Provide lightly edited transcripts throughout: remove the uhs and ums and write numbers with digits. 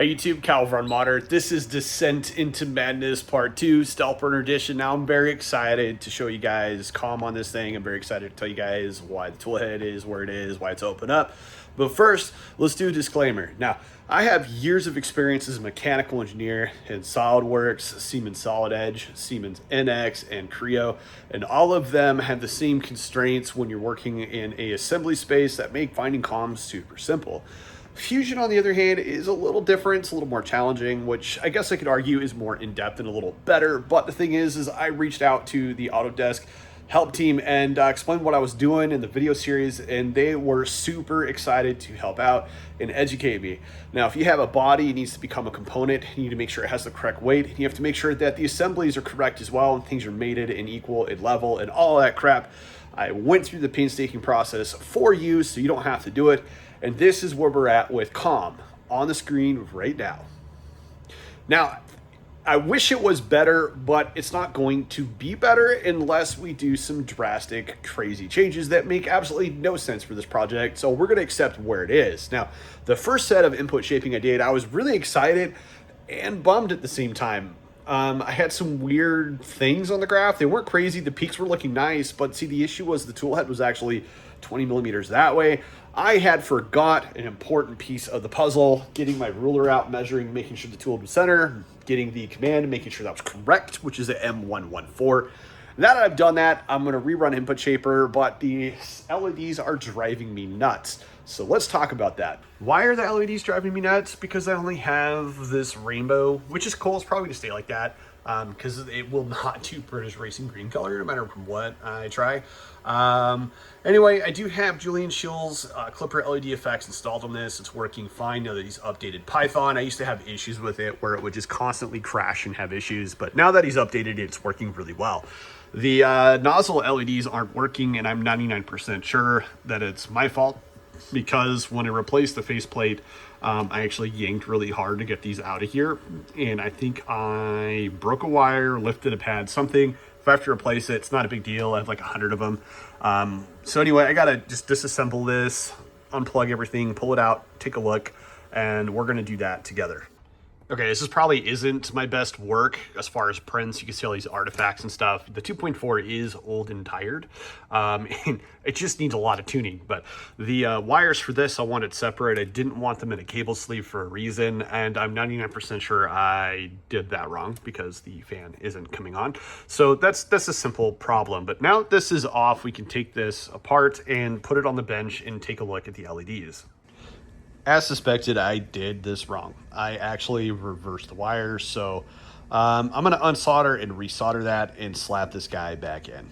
Hey YouTube, Voron Modder. This is Descent into Madness Part 2, StealthBurner Edition. Now I'm very excited to show you guys COM on this thing. I'm very excited to tell you guys why the toolhead is where it is, why it's open up. But first, let's do a disclaimer. Now, I have years of experience as a mechanical engineer in SolidWorks, Siemens Solid Edge, Siemens NX, and Creo, and all of them have the same constraints when you're working in a assembly space that make finding COM super simple. Fusion, on the other hand, is a little different. It's a little more challenging, which I guess I could argue is more in-depth and a little better. But the thing is I reached out to the Autodesk help team and explained what I was doing in the video series, and they were super excited to help out and educate me. Now, if you have a body, it needs to become a component. You need to make sure it has the correct weight. And you have to make sure that the assemblies are correct as well, and things are mated and equal and level and all that crap. I went through the painstaking process for you so you don't have to do it. And this is where we're at with COM on the screen right now. Now, I wish it was better, but it's not going to be better unless we do some drastic, crazy changes that make absolutely no sense for this project. So we're going to accept where it is. Now, the first set of input shaping I did, I was really excited and bummed at the same time. I had some weird things on the graph. They weren't crazy. The peaks were looking nice, but see, the issue was the tool head was actually 20 millimeters that way. I had forgot an important piece of the puzzle, getting my ruler out, measuring, making sure the tool was center, getting the command and making sure that was correct, which is an M114. Now that I've done that, I'm going to rerun Input Shaper, but the LEDs are driving me nuts. So let's talk about that. Why are the LEDs driving me nuts? Because I only have this rainbow, which is cool. It's probably going to stay like that because it will not do British Racing green color no matter what I try. Anyway, I do have Julian Schill's Klipper LED effects installed on this. It's working fine now that he's updated Python. I used to have issues with it where it would just constantly crash and have issues, but now that he's updated it, it's working really well. The nozzle LEDs aren't working, and I'm 99% sure that it's my fault because when I replaced the faceplate, I actually yanked really hard to get these out of here, and I think I broke a wire, lifted a pad, something. If I have to replace it, it's not a big deal. I have like 100 of them. So anyway, I gotta just disassemble this, unplug everything, pull it out, take a look, and we're gonna do that together. Okay, this probably isn't my best work as far as prints. You can see all these artifacts and stuff. The 2.4 is old and tired, and it just needs a lot of tuning. But the wires for this, I wanted separate. I didn't want them in a cable sleeve for a reason, and I'm 99% sure I did that wrong because the fan isn't coming on. So that's a simple problem. But now that this is off, we can take this apart and put it on the bench and take a look at the LEDs. As suspected, I did this wrong. I actually reversed the wires, so I'm going to unsolder and resolder that and slap this guy back in.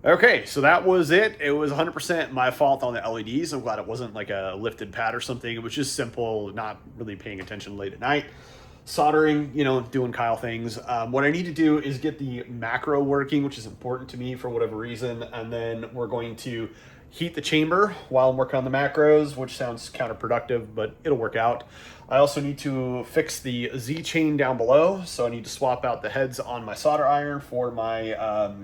Okay, so that was it. It was 100% my fault on the LEDs. I'm glad it wasn't like a lifted pad or something. It was just simple, not really paying attention late at night. Soldering, you know, doing Kyle things. What I need to do is get the macro working, which is important to me for whatever reason, and then we're going to heat the chamber while I'm working on the macros, which sounds counterproductive, but it'll work out. I also need to fix the Z chain down below, so I need to swap out the heads on my solder iron for my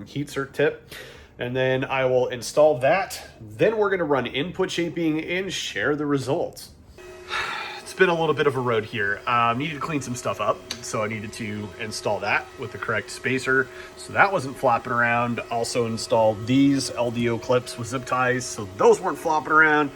heat cert tip, and then I will install that. Then we're going to run input shaping and share the results. It's been a little bit of a road here. Needed to clean some stuff up, so I needed to install that with the correct spacer, so that wasn't flopping around. Also installed these LDO clips with zip ties, so those weren't flopping around,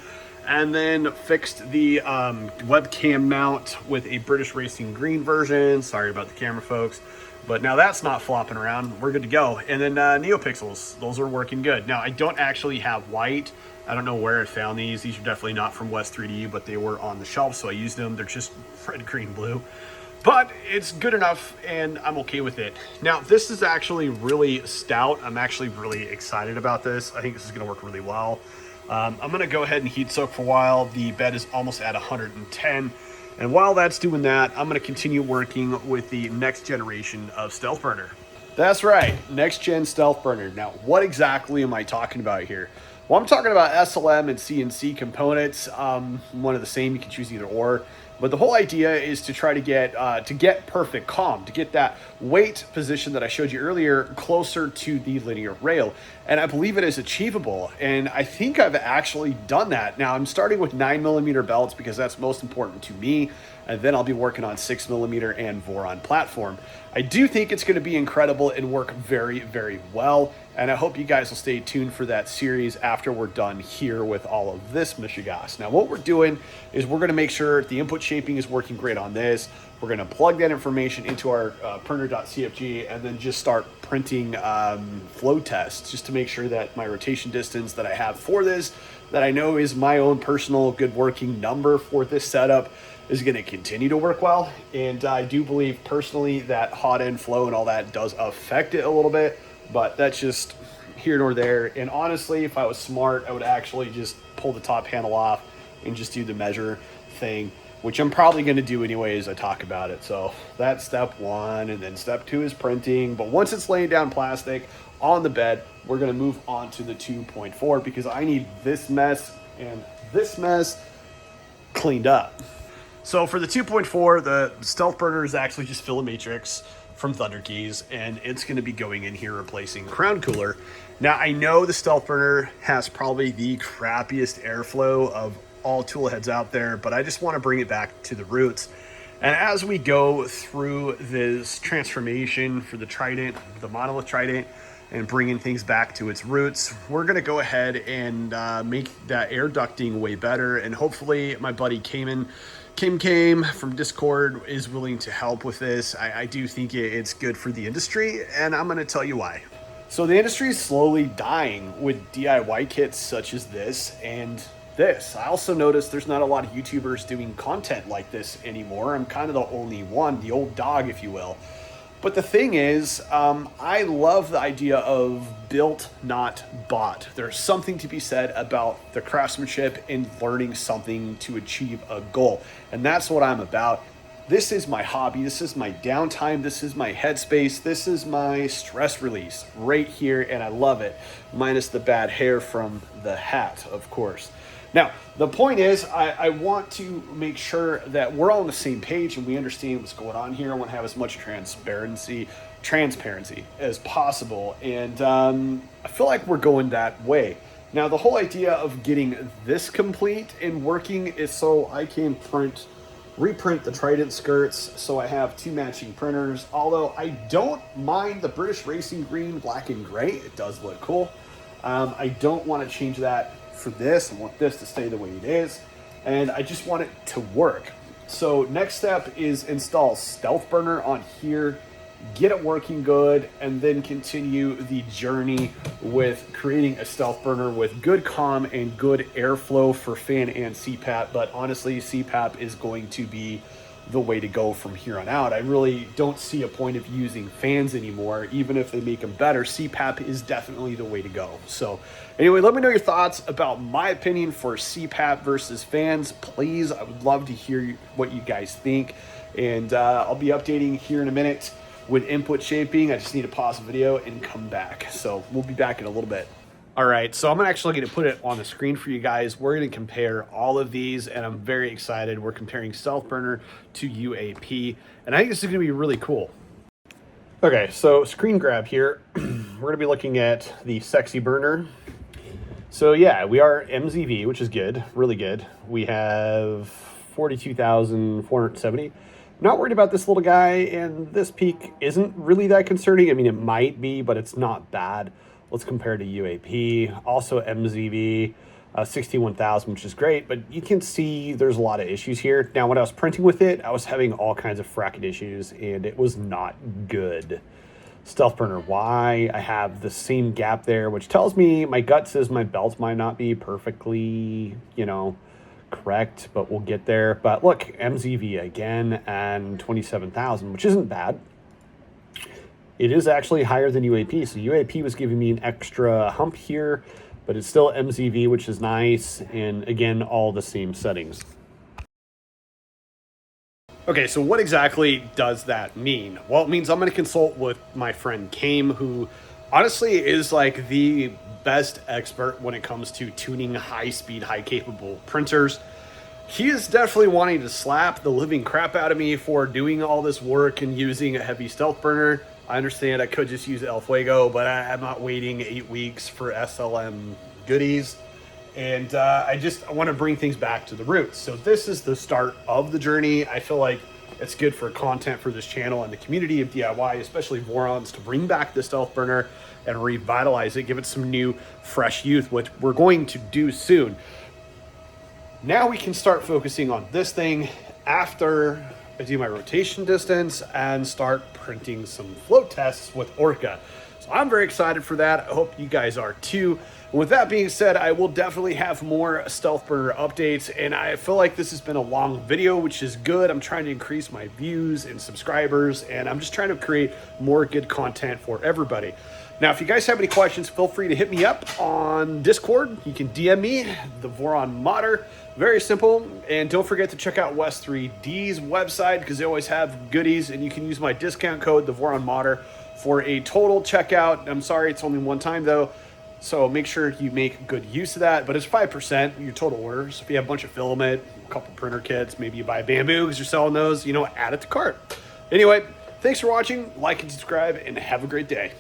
and then fixed the webcam mount with a British Racing green version. Sorry about the camera, folks, but now that's not flopping around. We're good to go. And then NeoPixels, those are working good. Now I don't actually have white. I don't know where I found these. These are definitely not from West 3D, but they were on the shelf, so I used them. They're just red, green, blue. But it's good enough, and I'm okay with it. Now, this is actually really stout. I'm actually really excited about this. I think this is going to work really well. I'm going to go ahead and heat soak for a while. The bed is almost at 110. And while that's doing that, I'm going to continue working with the next generation of StealthBurner. That's right, next gen StealthBurner. Now, what exactly am I talking about here? Well, I'm talking about SLM and CNC components. One of the same, you can choose either or. But the whole idea is to try to get perfect COM, to get that weight position that I showed you earlier closer to the linear rail. And I believe it is achievable. And I think I've actually done that. Now I'm starting with 9mm belts because that's most important to me. and then I'll be working on 6mm and Voron platform. I do think it's going to be incredible and work very, very well, and I hope you guys will stay tuned for that series after we're done here with all of this Michigas. Now, what we're doing is we're going to make sure the input shaping is working great on this. We're going to plug that information into our printer.cfg and then just start printing flow tests just to make sure that my rotation distance that I have for this, that I know is my own personal good working number for this setup, is going to continue to work well. And I do believe personally that hot end flow and all that does affect it a little bit, but that's just here nor there. And honestly, if I was smart, I would actually just pull the top panel off and just do the measure thing, which I'm probably going to do anyway as I talk about it. So that's step one. And then step two is printing. But once it's laying down plastic on the bed, we're going to move on to the 2.4 because I need this mess and this mess cleaned up. So for the 2.4, the StealthBurner is actually just filler matrix from Thunder Keys, and it's going to be going in here replacing Crown Cooler. Now, I know the StealthBurner has probably the crappiest airflow of all tool heads out there, but I just want to bring it back to the roots. And as we go through this transformation for the Trident, the monolith Trident, and bringing things back to its roots, we're going to go ahead and make that air ducting way better. And hopefully my buddy Kim from Discord is willing to help with this. I do think it's good for the industry, and I'm going to tell you why. So the industry is slowly dying with DIY kits such as this and this. I also noticed there's not a lot of YouTubers doing content like this anymore. I'm kind of the only one, the old dog, if you will. But the thing is, I love the idea of built, not bought. There's something to be said about the craftsmanship in learning something to achieve a goal. And that's what I'm about. This is my hobby. This is my downtime. This is my headspace. This is my stress release right here. And I love it, minus the bad hair from the hat, of course. Now, the point is, I want to make sure that we're all on the same page and we understand what's going on here. I want to have as much transparency as possible. And I feel like we're going that way. Now, the whole idea of getting this complete and working is so I can reprint the Trident skirts, so I have two matching printers. Although I don't mind the British Racing Green, black and gray. It does look cool. I don't want to change that for this. I want this to stay the way it is, and I just want it to work. So next step is install StealthBurner on here, get it working good, and then continue the journey with creating a StealthBurner with good comm and good airflow for fan and CPAP. But honestly, CPAP is going to be the way to go from here on out. I really don't see a point of using fans anymore. Even if they make them better, CPAP is definitely the way to go. So anyway, let me know your thoughts about my opinion for CPAP versus fans. Please, I would love to hear what you guys think. And I'll be updating here in a minute with input shaping. I just need to pause the video and come back. So we'll be back in a little bit. All right, so I'm actually going to put it on the screen for you guys. We're going to compare all of these, and I'm very excited. We're comparing StealthBurner to UAP, and I think this is going to be really cool. Okay, so screen grab here. We're going to be looking at the Sexy Burner. So yeah, we are MZV, which is good, really good. We have 42,470. Not worried about this little guy, and this peak isn't really that concerning. I mean, it might be, but it's not bad. Let's compare to UAP, also MZV, 61,000, which is great, but you can see there's a lot of issues here. Now, when I was printing with it, I was having all kinds of fracket issues, and it was not good. StealthBurner Y, I have the same gap there, which tells me my gut says my belt might not be perfectly, correct, but we'll get there. But look, MZV again, and 27,000, which isn't bad. It is actually higher than UAP, so UAP was giving me an extra hump here, but it's still MZV, which is nice, and again, all the same settings. Okay, so what exactly does that mean? Well, it means I'm going to consult with my friend Kame, who honestly is like the best expert when it comes to tuning high-speed, high-capable printers. He is definitely wanting to slap the living crap out of me for doing all this work and using a heavy StealthBurner. I understand I could just use El Fuego, but I'm not waiting 8 weeks for SLM goodies. And I want to bring things back to the roots. So this is the start of the journey. I feel like it's good for content for this channel and the community of DIY, especially Vorons, to bring back the StealthBurner and revitalize it, give it some new, fresh youth, which we're going to do soon. Now we can start focusing on this thing after I do my rotation distance and start printing some float tests with Orca. So I'm very excited for that. I hope you guys are too. And with that being said, I will definitely have more StealthBurner updates, and I feel like this has been a long video, which is good. I'm trying to increase my views and subscribers, and I'm just trying to create more good content for everybody. Now, if you guys have any questions, feel free to hit me up on Discord. You can DM me, the Voron modder. Very simple. And don't forget to check out West3D's website because they always have goodies, and you can use my discount code, the Voron modder, for a total checkout. I'm sorry, it's only one time though. So make sure you make good use of that, but it's 5% your total order. So if you have a bunch of filament, a couple printer kits, maybe you buy Bambu because you're selling those, add it to cart. Anyway, thanks for watching, like and subscribe, and have a great day.